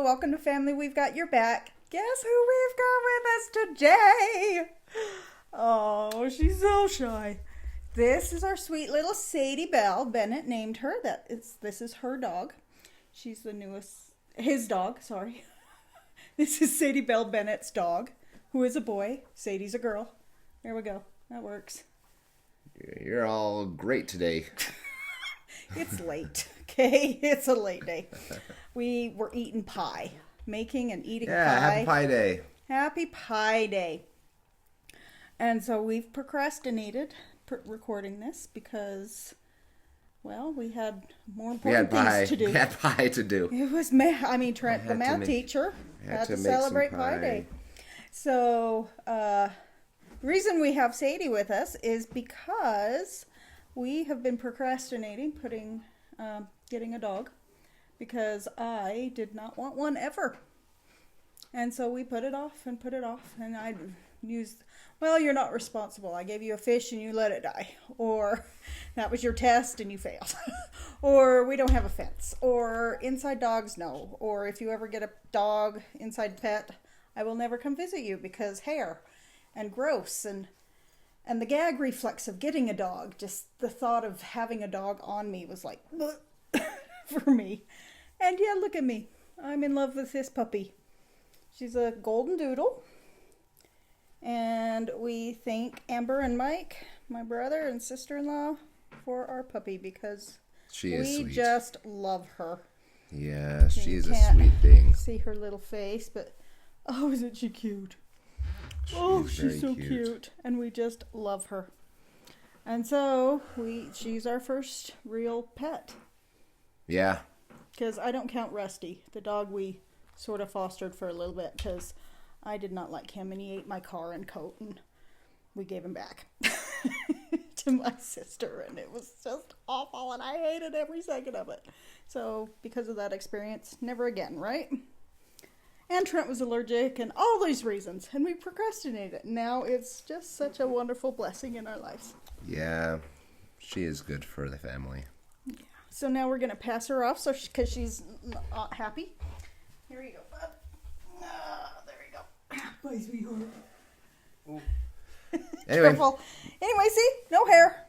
welcome to Family We've Got Your Back. Guess who we've got with us today? Oh, she's so shy. This is our sweet little Sadie Belle. Bennett named her. This is her dog. She's the newest, his dog, sorry. This is Sadie Belle Bennett's dog, who is a boy. Sadie's a girl. There we go. That works. You're all great today. It's late, okay? It's a late day. We were eating pie. Making and eating pie. Yeah, happy pie day. Happy pie day. And so we've procrastinated recording this because, well, we had more important things to do. We had pie to do. It was, Trent, the math teacher, had to celebrate pie day. So, the reason we have Sadie with us is because we have been procrastinating getting a dog because I did not want one ever. And so we put it off, and I used, well, you're not responsible. I gave you a fish and you let it die. Or that was your test and you failed. Or we don't have a fence. Or inside dogs, no. Or if you ever get a dog, inside pet, I will never come visit you because hair and gross and the gag reflex of getting a dog, just the thought of having a dog on me was like, for me. And yeah, look at me. I'm in love with this puppy. She's a golden doodle. And we thank Amber and Mike, my brother and sister-in-law, for our puppy because we just love her. Yeah, she's a sweet thing. See her little face, but oh, isn't she cute? She's so cute. And we just love her. And so she's our first real pet. Yeah. Because I don't count Rusty, the dog we sort of fostered for a little bit, because I did not like him and he ate my car and coat and we gave him back to my sister and it was just awful and I hated every second of it. So because of that experience, never again, right? And Trent was allergic and all these reasons. And we procrastinated. Now it's just such a wonderful blessing in our lives. Yeah, she is good for the family. Yeah. So now we're going to pass her off because she's not happy. Here you go, bud. There you go. Bye, sweetheart. Anyway, see? No hair.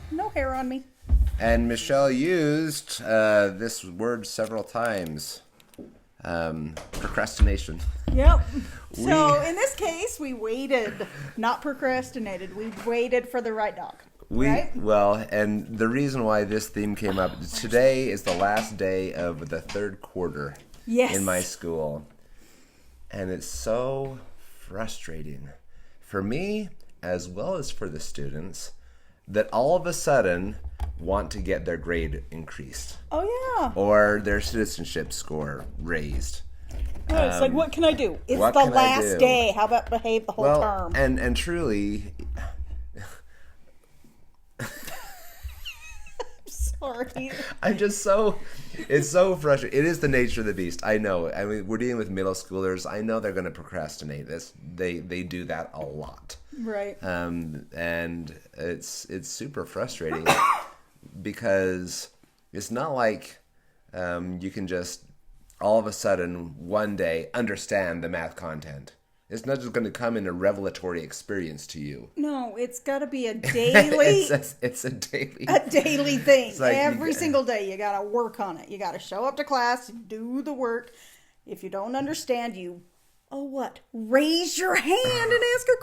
No hair on me. And Michelle used this word several times. Procrastination. Yep. So in this case, we waited, not procrastinated. We waited for the right dog. Right? Well, and the reason why this theme came up, today is the last day of the third quarter in my school. And it's so frustrating for me as well as for the students that all of a sudden want to get their grade increased. Oh, yeah. Or their citizenship score raised. Yeah, it's like, what can I do? It's the last day. How about behave the whole term? And truly... Sorry. I'm just so... It's so frustrating. It is the nature of the beast. I know. I mean, we're dealing with middle schoolers. I know they're going to procrastinate. They do that a lot. Right. And it's super frustrating because it's not like you can just all of a sudden one day understand the math content. It's not just going to come in a revelatory experience to you. No, it's got to be a daily... it's a daily... A daily thing. Like every single day you got to work on it. You got to show up to class, do the work. If you don't understand, raise your hand and ask a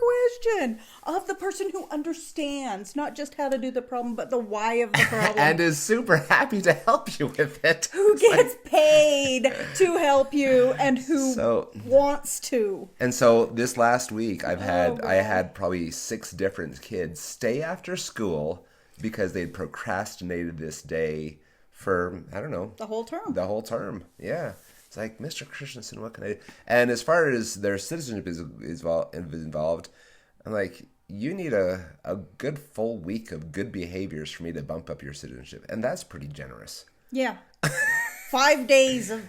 question of the person who understands, not just how to do the problem, but the why of the problem. And is super happy to help you with it. Who gets paid to help you and who wants to. And so this last week I had probably 6 different kids stay after school because they'd procrastinated this day for, I don't know. The whole term. Yeah. It's like, Mr. Christensen, what can I do? And as far as their citizenship is involved, I'm like, you need a good full week of good behaviors for me to bump up your citizenship. And that's pretty generous. Yeah. 5 days of,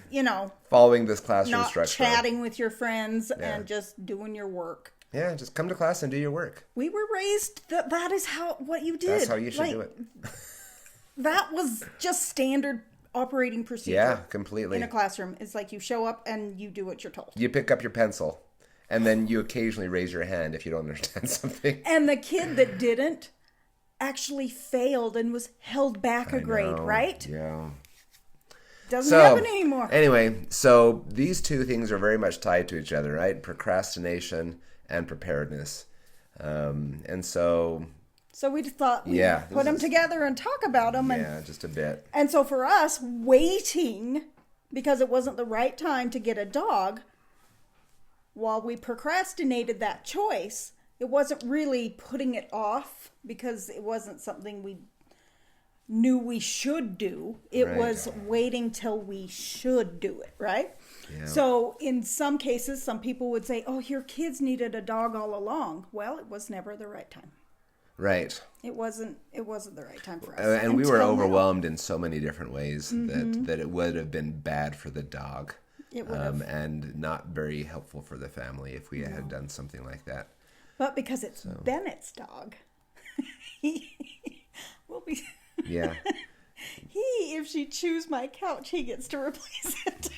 following this classroom structure. Not chatting with your friends and just doing your work. Yeah, just come to class and do your work. We were raised, that is what you did. That's how you should do it. That was just standard operating procedure. Yeah, completely. In a classroom. It's like you show up and you do what you're told. You pick up your pencil, and then you occasionally raise your hand if you don't understand something. And the kid that didn't actually failed and was held back a grade, right? Yeah. Doesn't happen anymore. Anyway, so these two things are very much tied to each other, right? Procrastination and preparedness. And so we thought we'd put them together and talk about them. Yeah, just a bit. And so for us, waiting because it wasn't the right time to get a dog, while we procrastinated that choice, it wasn't really putting it off because it wasn't something we knew we should do. It was waiting till we should do it, right? Yeah. So in some cases, some people would say, oh, your kids needed a dog all along. Well, it was never the right time. Right. It wasn't the right time for us. And we were overwhelmed in so many different ways that it would have been bad for the dog. It would have. And not very helpful for the family if we had done something like that. But because it's Bennett's dog, we'll be... Yeah. If she chews my couch, he gets to replace it.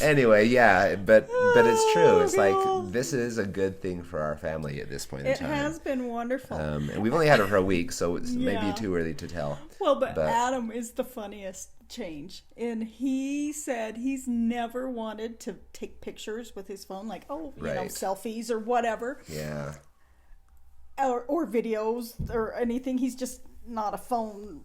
Anyway, yeah, but it's true. It's like this is a good thing for our family at this point in time. It has been wonderful. And we've only had her for a week, so it's maybe too early to tell. Well, but Adam is the funniest change. And he said he's never wanted to take pictures with his phone, like, you know, selfies or whatever. Yeah. Or videos or anything. He's just not a phone,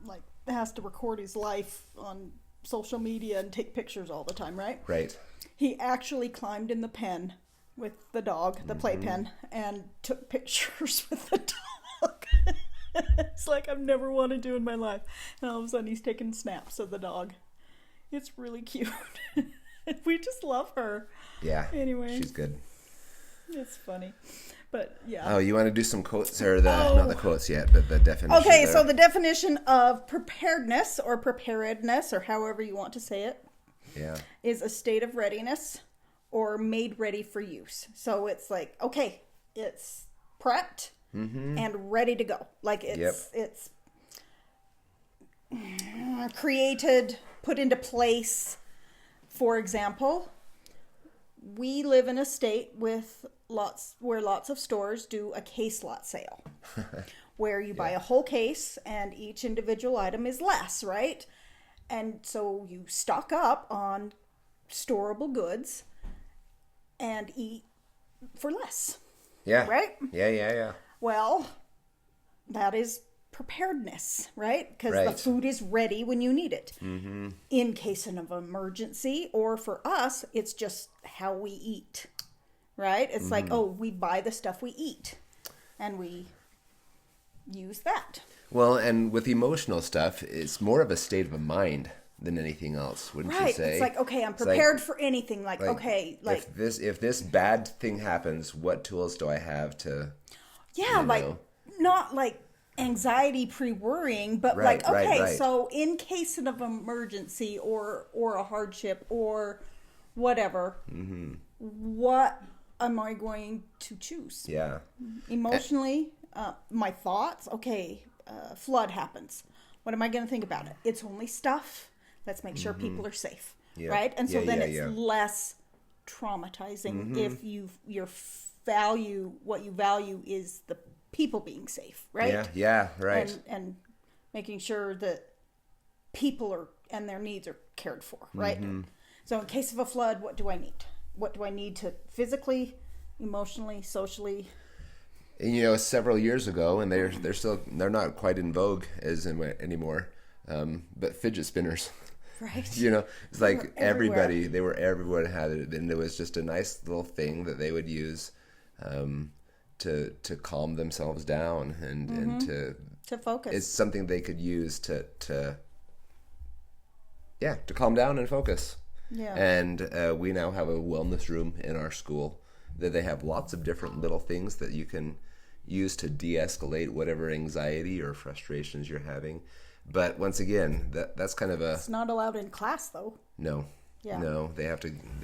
like, has to record his life on social media and take pictures all the time, right? Right. He actually climbed in the pen with the dog, the playpen, and took pictures with the dog. It's like I've never wanted to do in my life. And all of a sudden he's taking snaps of the dog. It's really cute. We just love her. Yeah. Anyway. She's good. It's funny. But yeah. Oh, you want to do some quotes or not the quotes yet, but the definition. Okay, so the definition of preparedness or preparedness or however you want to say it is a state of readiness or made ready for use. So it's like, okay, it's prepped and ready to go. Like it's created, put into place. For example, we live in a state with where lots of stores do a case lot sale where you buy a whole case and each individual item is less, right? And so you stock up on storable goods and eat for less. Yeah. Right? Yeah. Well, that is preparedness, right? Because the food is ready when you need it. Mm-hmm. In case of an emergency, or for us, it's just how we eat, right? It's like, we buy the stuff we eat, and we use that. Well, and with emotional stuff, it's more of a state of a mind than anything else, wouldn't you say? It's like, okay, I'm prepared for anything. Like, okay, like if this bad thing happens, what tools do I have to? Yeah, not like anxiety pre-worrying, but so in case of an emergency or a hardship or whatever, what am I going to choose? Yeah. Emotionally, my thoughts, flood happens. What am I going to think about it? It's only stuff. Let's make sure people are safe, right? And so then it's less traumatizing if what you value is the people being safe, right? Yeah, right. And making sure that people and their needs are cared for, right? So in case of a flood, what do I need? What do I need to physically, emotionally, socially? And, several years ago, and they're not quite in vogue anymore, but fidget spinners. Right. It's like everyone had it, and it was just a nice little thing that they would use to calm themselves down and to focus. It's something they could use to calm down and focus. Yeah. And we now have a wellness room in our school that they have lots of different little things that you can use to de-escalate whatever anxiety or frustrations you're having. But once again, that's kind of It's not allowed in class, though. No. Yeah. No, they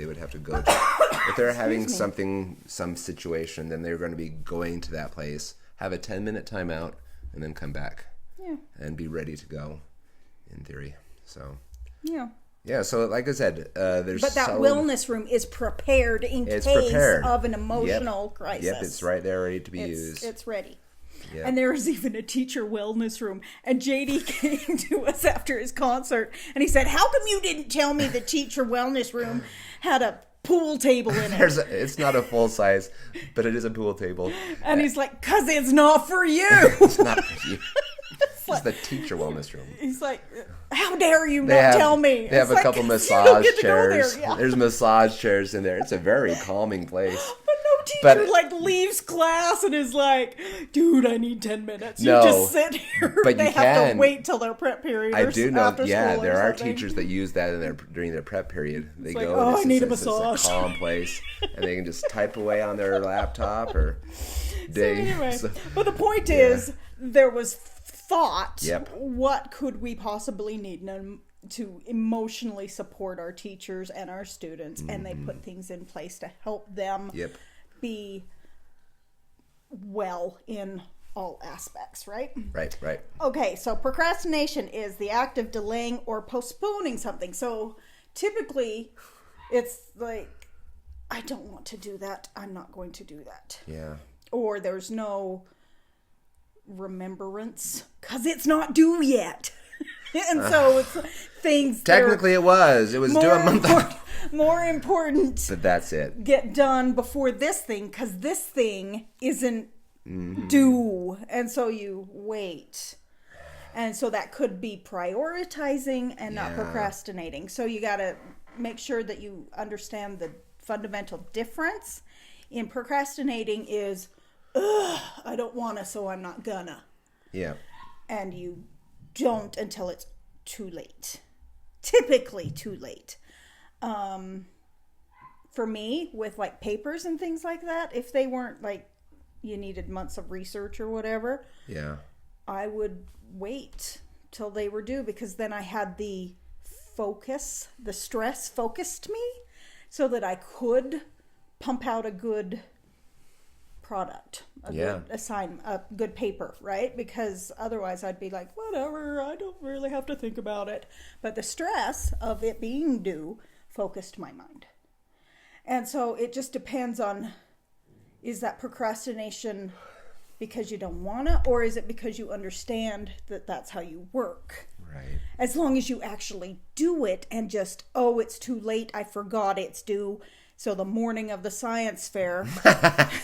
would have to go to... If they're having some situation, then they're going to be going to that place, have a 10-minute timeout, and then come back. Yeah. And be ready to go, in theory. So. Yeah. Yeah, so like I said, there's But that wellness room is prepared in case of an emotional crisis. Yep, it's right there ready to be used. It's ready. Yep. And there was even a teacher wellness room. And JD came to us after his concert, and he said, "How come you didn't tell me the teacher wellness room had a pool table in it?" It's not a full size, but it is a pool table. And he's like, "'Cause it's not for you." It's not for you. It's the teacher wellness room. He's like, "How dare you not tell me?" They have a couple massage chairs. There's massage chairs in there. It's a very calming place. But no teacher leaves class and is like, "Dude, I need 10 minutes." You just sit here. But they have to wait till their prep period. I do know. Yeah, there are something. teachers that use that during their prep period. They go, "Oh, I need a massage." It's a calm place, and they can just type away on their laptop or dig. So anyway, but the point is, there was thought. Yep. What could we possibly need to emotionally support our teachers and our students, and they put things in place to help them be well in all aspects, right? Right. Okay, so procrastination is the act of delaying or postponing something. So typically it's like, I don't want to do that, I'm not going to do that. Yeah. Or there's no remembrance because it's not due yet. And so it's things technically it was due a month ago. More important, but that's it, get done before this thing, because this thing isn't due, and so you wait. And so that could be prioritizing and not procrastinating. So you got to make sure that you understand the fundamental difference in procrastinating is, I don't want to, so I'm not gonna. Yeah. And you don't until it's too late. Typically too late. For me, with like papers and things like that, if they weren't like you needed months of research or whatever, I would wait till they were due, because then I had the stress focused me so that I could pump out a good product, good assignment, a good paper, right? Because otherwise I'd be like, whatever, I don't really have to think about it. But the stress of it being due focused my mind. And so it just depends on, is that procrastination because you don't want to, or is it because you understand that that's how you work? Right. As long as you actually do it and just, oh, it's too late, I forgot it's due. So the morning of the science fair,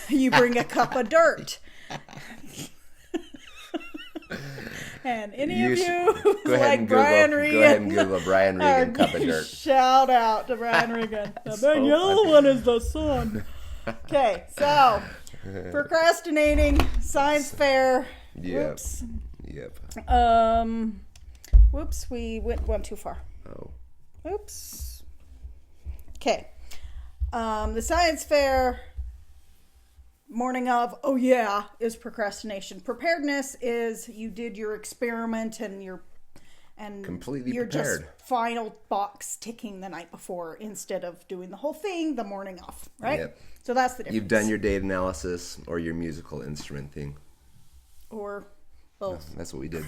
you bring a cup of dirt. And any of you like Brian Regan, go ahead and Google Brian Regan cup of dirt. Shout out to Brian Regan. The yellow one is the sun. Okay, so procrastinating, science fair. Yep. Whoops, we went one too far. Oh. Oops. Okay. The science fair, morning of, is procrastination. Preparedness is you did your experiment and you're completely prepared. Just final box ticking the night before instead of doing the whole thing the morning off, right? Yep. So that's the difference. You've done your data analysis or your musical instrument thing. Or both. No, that's what we did.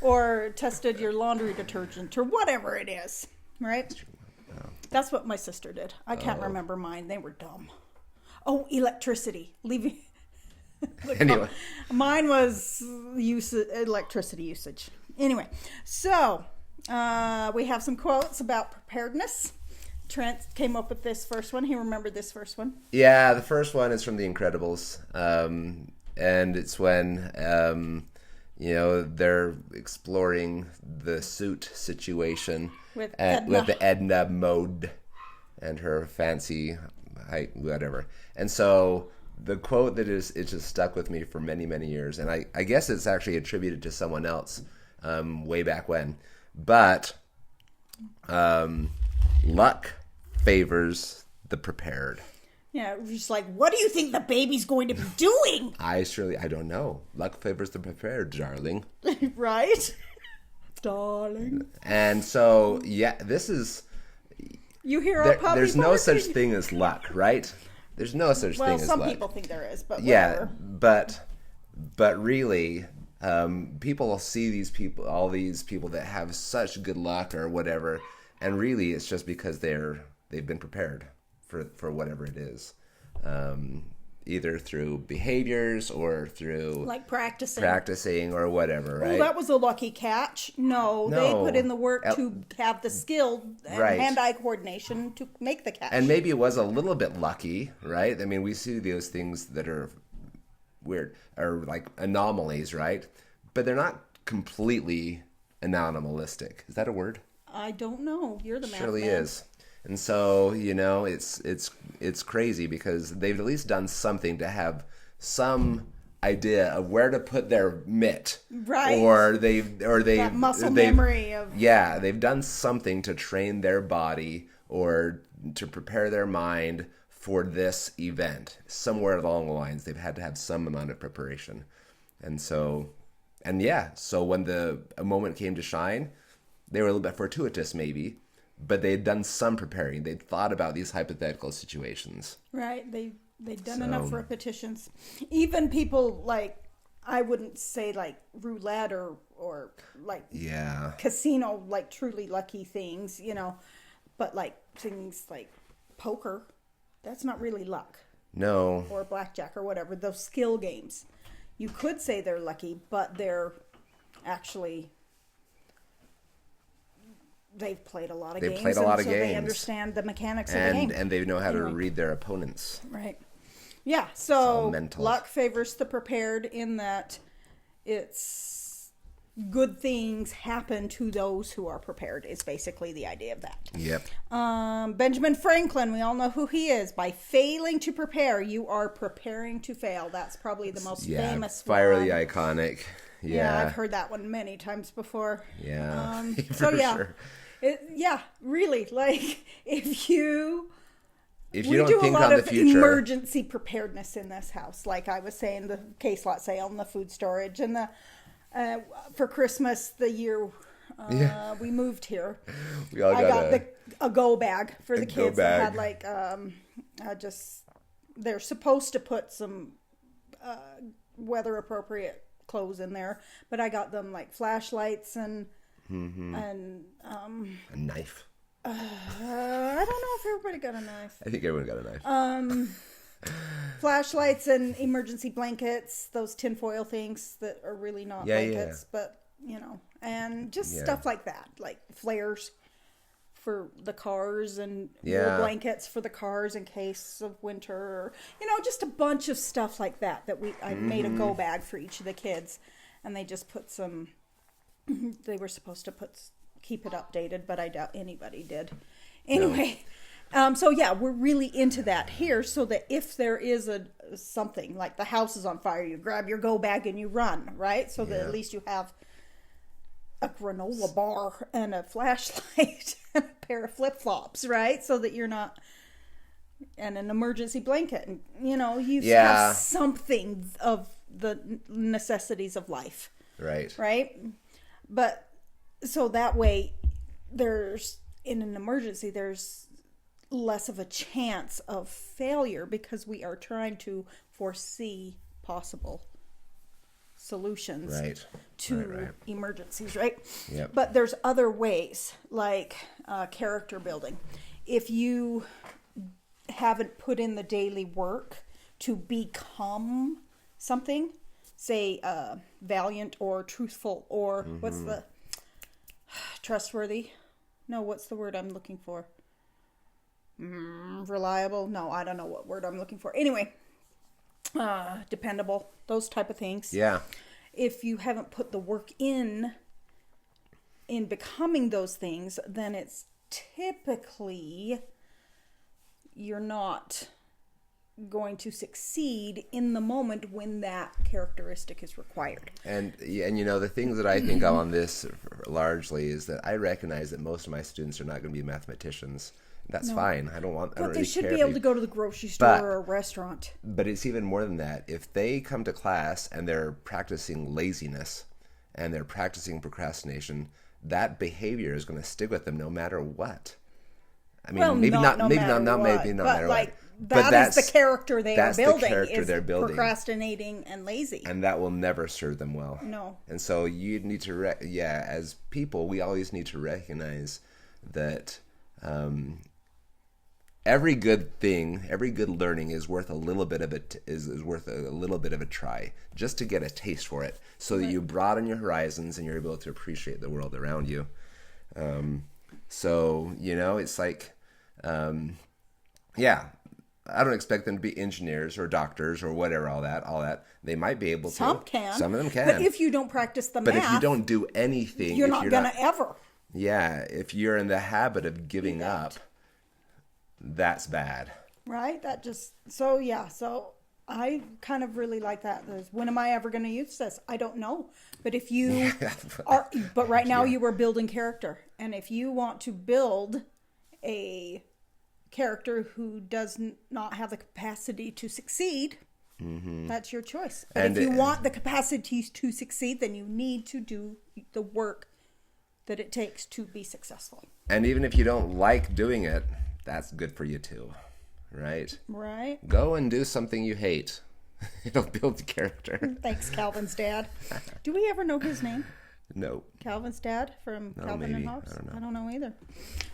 Or tested your laundry detergent or whatever it is, right? That's what my sister did. I can't remember mine. They were dumb. Oh, electricity. Leaving. Anyway. Mine was electricity usage. Anyway, so we have some quotes about preparedness. Trent came up with this first one. He remembered this first one. Yeah, the first one is from The Incredibles. And it's when, they're exploring the suit situation with Edna Mode and her fancy height, whatever. And so the quote that it just stuck with me for many, many years, and I guess it's actually attributed to someone else way back when, but luck favors the prepared. Yeah, just like, what do you think the baby's going to be doing? I don't know. Luck favors the prepared, darling. Right? Darling. And so, this is... You hear a puppy there's no such thing as luck, right? There's no such thing as luck. Well, some people think there is, but whatever. Yeah, but But really, people see all these people that have such good luck or whatever, and really it's just because they've been prepared for whatever it is. Either through behaviors or through like practicing or whatever, right? Oh, that was a lucky catch. No, they put in the work to have the skill and hand-eye coordination to make the catch. And maybe it was a little bit lucky, right? I mean, we see those things that are weird or like anomalies, right? But they're not completely anomalistic. Is that a word? I don't know. You're the math Surely man. is. And so, it's crazy because they've at least done something to have some idea of where to put their mitt. Right. Or they've that muscle memory of they've done something to train their body or to prepare their mind for this event. Somewhere along the lines they've had to have some amount of preparation. So when a moment came to shine, they were a little bit fortuitous maybe. But they'd done some preparing. They'd thought about these hypothetical situations. Right. They'd done enough repetitions. Even people like, I wouldn't say like roulette or like casino, like truly lucky things, but like things like poker, that's not really luck. No. Or blackjack or whatever. Those skill games. You could say they're lucky, but they're actually... They've played a lot of games. They understand the mechanics of the game. And they know how to read their opponents. Right. Yeah, so luck favors the prepared in that it's good things happen to those who are prepared is basically the idea of that. Yep. Benjamin Franklin, we all know who he is. By failing to prepare, you are preparing to fail. That's probably the most famous one. Fire the iconic. Yeah, I've heard that one many times before. Yeah, sure. Really, like if you don't do think a lot on of the future, emergency preparedness in this house. Like I was saying, the case lot sale and the food storage and the for Christmas the year we moved here, I got a go bag for the kids that had like they're supposed to put some weather appropriate clothes in there, but I got them like flashlights and a knife. I don't know if everybody got a knife. I think everyone got a knife. Flashlights and emergency blankets, those tinfoil things that are really not blankets, but and just stuff like that, like flares for the cars and wool blankets for the cars in case of winter, or just a bunch of stuff like that I made a go bag for each of the kids, and they just put some. They were supposed to keep it updated, but I doubt anybody did. Anyway, we're really into that here, so that if there is something like the house is on fire, you grab your go bag and you run, right? So that at least you have a granola bar and a flashlight and a pair of flip-flops, right? So that you're not, and an emergency blanket, and you have something of the necessities of life, right? But so that way, in an emergency, there's less of a chance of failure because we are trying to foresee possible solutions to emergencies, right? Yep. But there's other ways, like character building. If you haven't put in the daily work to become something, say valiant or truthful or what's the trustworthy? No, what's the word I'm looking for? Reliable? No, I don't know what word I'm looking for. Anyway, dependable, those type of things. Yeah. If you haven't put the work in becoming those things, then it's typically you're not going to succeed in the moment when that characteristic is required. And the things that I think of on this largely is that I recognize that most of my students are not going to be mathematicians. That's fine. I don't But they really should care be able to go to the grocery store or a restaurant. But it's even more than that. If they come to class and they're practicing laziness and they're practicing procrastination, that behavior is going to stick with them no matter what. I mean, maybe not no matter like, what. That's the character they are building. The character they're building. Procrastinating and lazy. And that will never serve them well. No. And so you need to, as people, we always need to recognize that every good thing, every good learning is worth a little bit of it, is worth a little bit of a try, just to get a taste for it, so that you broaden your horizons and you're able to appreciate the world around you. So, it's like, I don't expect them to be engineers or doctors or whatever, all that. They might be able to. Some can. Some of them can. But if you don't practice the math. But if you don't do anything. You're not going to ever. Yeah. If you're in the habit of giving up, that's bad. Right? So I kind of really like that. When am I ever going to use this? I don't know. But if you are, but right now you are building character. And if you want to build a character who does not have the capacity to succeed, that's your choice. But if you want the capacity to succeed, then you need to do the work that it takes to be successful. And even if you don't like doing it, that's good for you too, right? Right. Go and do something you hate. It'll build the character. Thanks, Calvin's dad. Do we ever know his name? No. Calvin's dad from Calvin and Hobbes? I don't know either.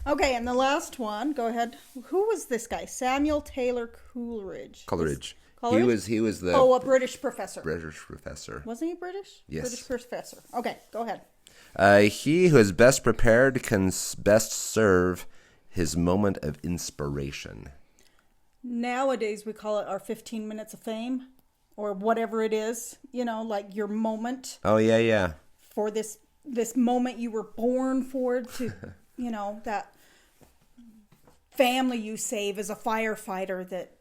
Okay, and the last one, go ahead. Who was this guy? Samuel Taylor Coleridge. Coleridge. Coleridge? He was the a British professor. British professor. Wasn't he British? Yes. British professor. Okay, go ahead. He who is best prepared can best serve his moment of inspiration. Nowadays, we call it our 15 minutes of fame, or whatever it is, like your moment. Oh, yeah. For this moment you were born for, to, that family you save as a firefighter, that,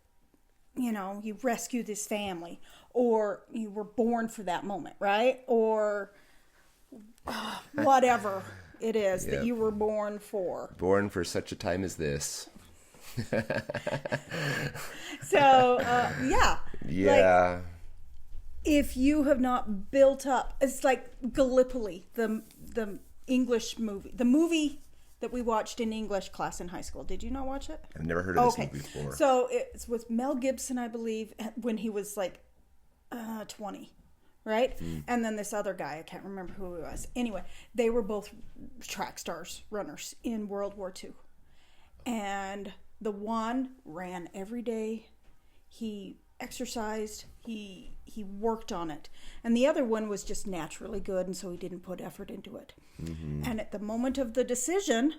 you rescue this family, or you were born for that moment, right? Or whatever it is that you were born for. Born for such a time as this. So, yeah. Yeah. Like, if you have not built up, it's like Gallipoli, the English movie, the movie that we watched in English class in high school. Did you not watch it? I've never heard of this movie before. So it's with Mel Gibson, I believe, when he was like 20, right? And then this other guy, I can't remember who he was. Anyway, they were both track stars, runners in World War II. And the one ran every day. He exercised. He worked on it. And the other one was just naturally good, and so he didn't put effort into it. And at the moment of the decision,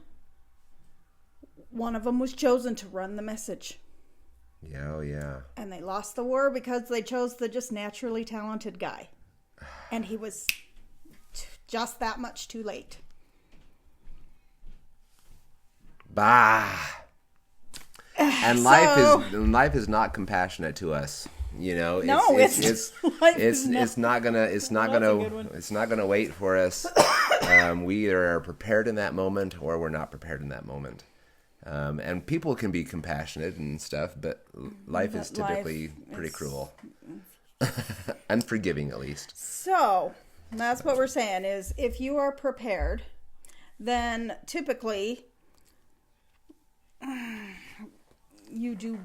one of them was chosen to run the message. Yeah, oh yeah. And they lost the war because they chose the just naturally talented guy. And he was just that much too late. Bah. And life is not compassionate to us. It's not gonna wait for us. We either are prepared in that moment or we're not prepared in that moment. And people can be compassionate and stuff, but life is typically pretty cruel. Unforgiving, at least. So that's what we're saying is, if you are prepared, then typically you do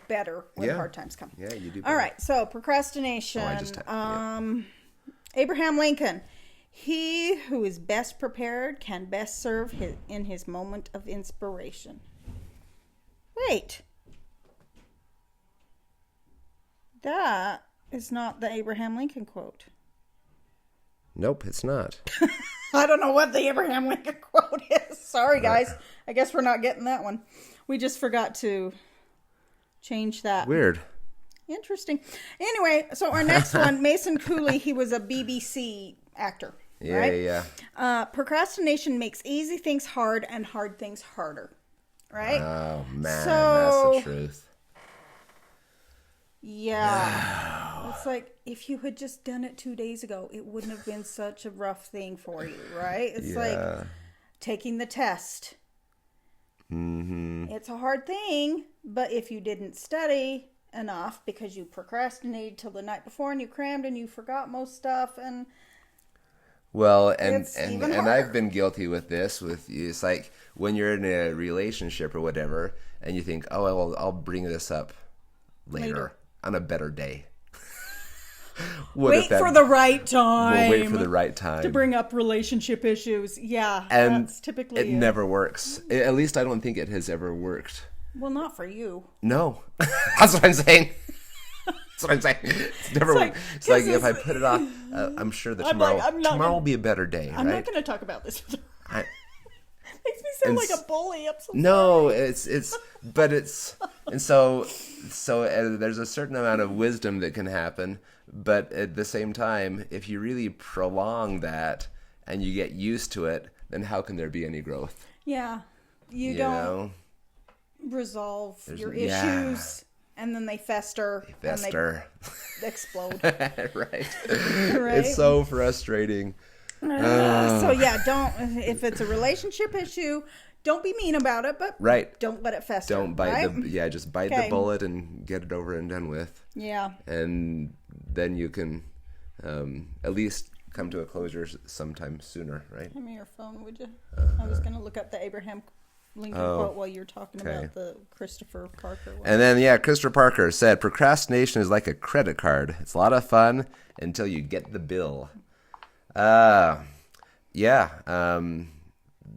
better when hard times come. Yeah, you do better. All right, so procrastination. Abraham Lincoln. He who is best prepared can best serve in his moment of inspiration. Wait. That is not the Abraham Lincoln quote. Nope, it's not. I don't know what the Abraham Lincoln quote is. Sorry, guys. I guess we're not getting that one. We just forgot to change that. Weird. Interesting. Anyway, so our next one, Mason Cooley, he was a BBC actor. Yeah, right? yeah. Procrastination makes easy things hard and hard things harder. Right? Oh, man, that's the truth. Yeah. It's like, if you had just done it 2 days ago, it wouldn't have been such a rough thing for you, right? It's like taking the test. Mm-hmm. It's a hard thing, but if you didn't study enough because you procrastinated till the night before and you crammed and you forgot most stuff, and well, and I've been guilty with this. It's like when you're in a relationship or whatever, and you think, oh, well, I'll bring this up later. On a better day. Wait for the right time. We'll wait for the right time to bring up relationship issues. Yeah, and that's typically it never works. At least I don't think it has ever worked. Well, not for you. No, that's what I'm saying. That's what I'm saying. It's never worked. It's like if I put it off, I'm sure that tomorrow will be a better day. I'm right? not going to talk about this with her. Makes me sound like a bully. I'm so no, so there's a certain amount of wisdom that can happen, but at the same time, if you really prolong that and you get used to it, then how can there be any growth? Yeah, you don't resolve your issues, and then they fester. And they explode. Right. It's so frustrating. So don't. If it's a relationship issue, don't be mean about it, but don't let it fester. Don't bite just bite the bullet and get it over and done with. Yeah. And then you can at least come to a closure sometime sooner, right? Hand me your phone, would you? I was going to look up the Abraham Lincoln quote while you're talking about the Christopher Parker one. And then, Christopher Parker said, procrastination is like a credit card. It's a lot of fun until you get the bill.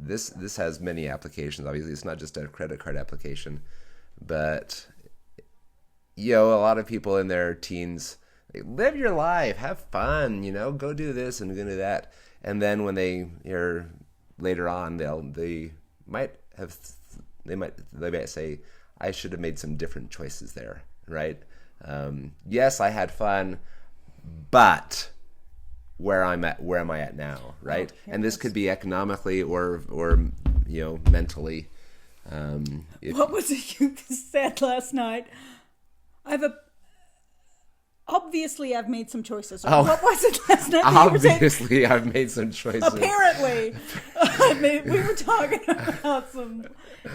This has many applications. Obviously, it's not just a credit card application, but a lot of people in their teens, they live your life, have fun, go do this and go do that, and then when they are later on, they might say, I should have made some different choices there, right? Yes, I had fun, but where am I at now, right? And this could be economically or mentally. What was it you said last night? Obviously I've made some choices. What was it last night? Obviously I've made some choices. Apparently. We were talking about some...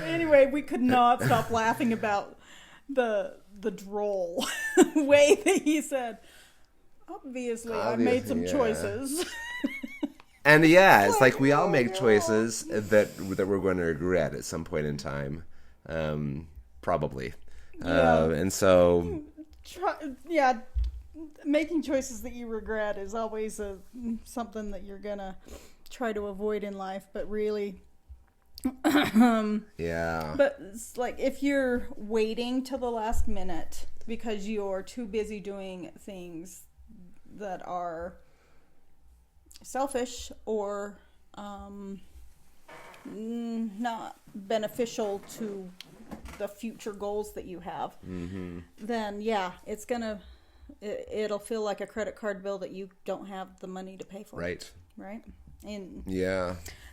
Anyway, we could not stop laughing about the droll way that he said... Obviously, I made some choices. And it's like we all make choices that we're going to regret at some point in time, probably. And so, making choices that you regret is always something that you're gonna try to avoid in life. But really, But it's like if you're waiting till the last minute because you're too busy doing things that are selfish or not beneficial to the future goals that you have, then it'll feel like a credit card bill that you don't have the money to pay for. Right.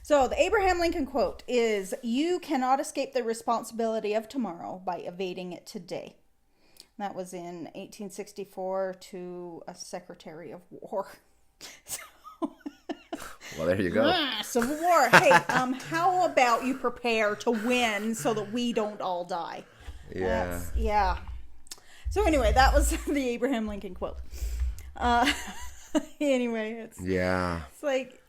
So the Abraham Lincoln quote is, "You cannot escape the responsibility of tomorrow by evading it today." That was in 1864 to a Secretary of War. Well, there you go. Civil War. Hey, how about you prepare to win so that we don't all die? Yeah. So anyway, that was the Abraham Lincoln quote. Anyway, it's like,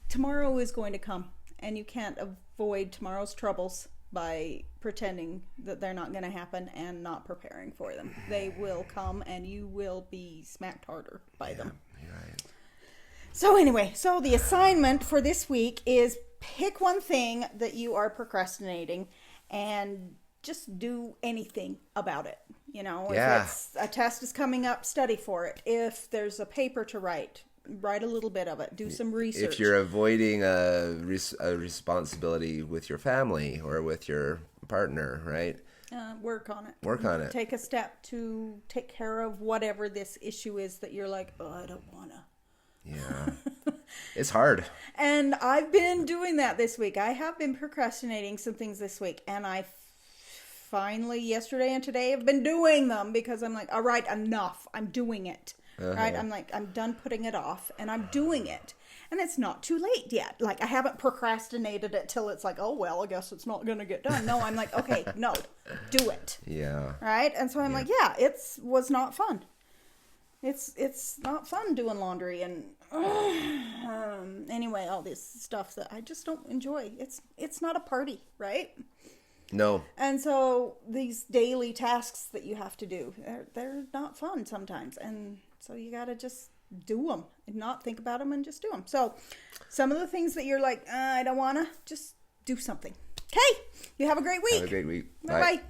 tomorrow is going to come, and you can't avoid tomorrow's troubles by pretending that they're not going to happen and not preparing for them. They will come, and you will be smacked harder by them. You're right. So anyway, the assignment for this week is pick one thing that you are procrastinating and just do anything about it. If it's a test is coming up, study for it. If there's a paper to write a little bit of it. Do some research. If you're avoiding a responsibility with your family or with your partner, right? Work on it. Work on it. Take a step to take care of whatever this issue is that you're like, I don't want to. Yeah. It's hard. And I've been doing that this week. I have been procrastinating some things this week, and I finally yesterday and today have been doing them because I'm like, all right, enough. I'm doing it. Right? I'm like, I'm done putting it off, and I'm doing it. And it's not too late yet. Like, I haven't procrastinated it till it's like, oh, well, I guess it's not going to get done. No, I'm like, okay, no, do it. Yeah. Right? And so I'm like, it was not fun. It's not fun doing laundry and Anyway, all this stuff that I just don't enjoy. It's not a party, right? No. And so these daily tasks that you have to do, they're not fun sometimes. And so you got to just do them and not think about them and just do them. So some of the things that you're like, I don't want to, just do something. Okay. You have a great week. Have a great week. Bye-bye.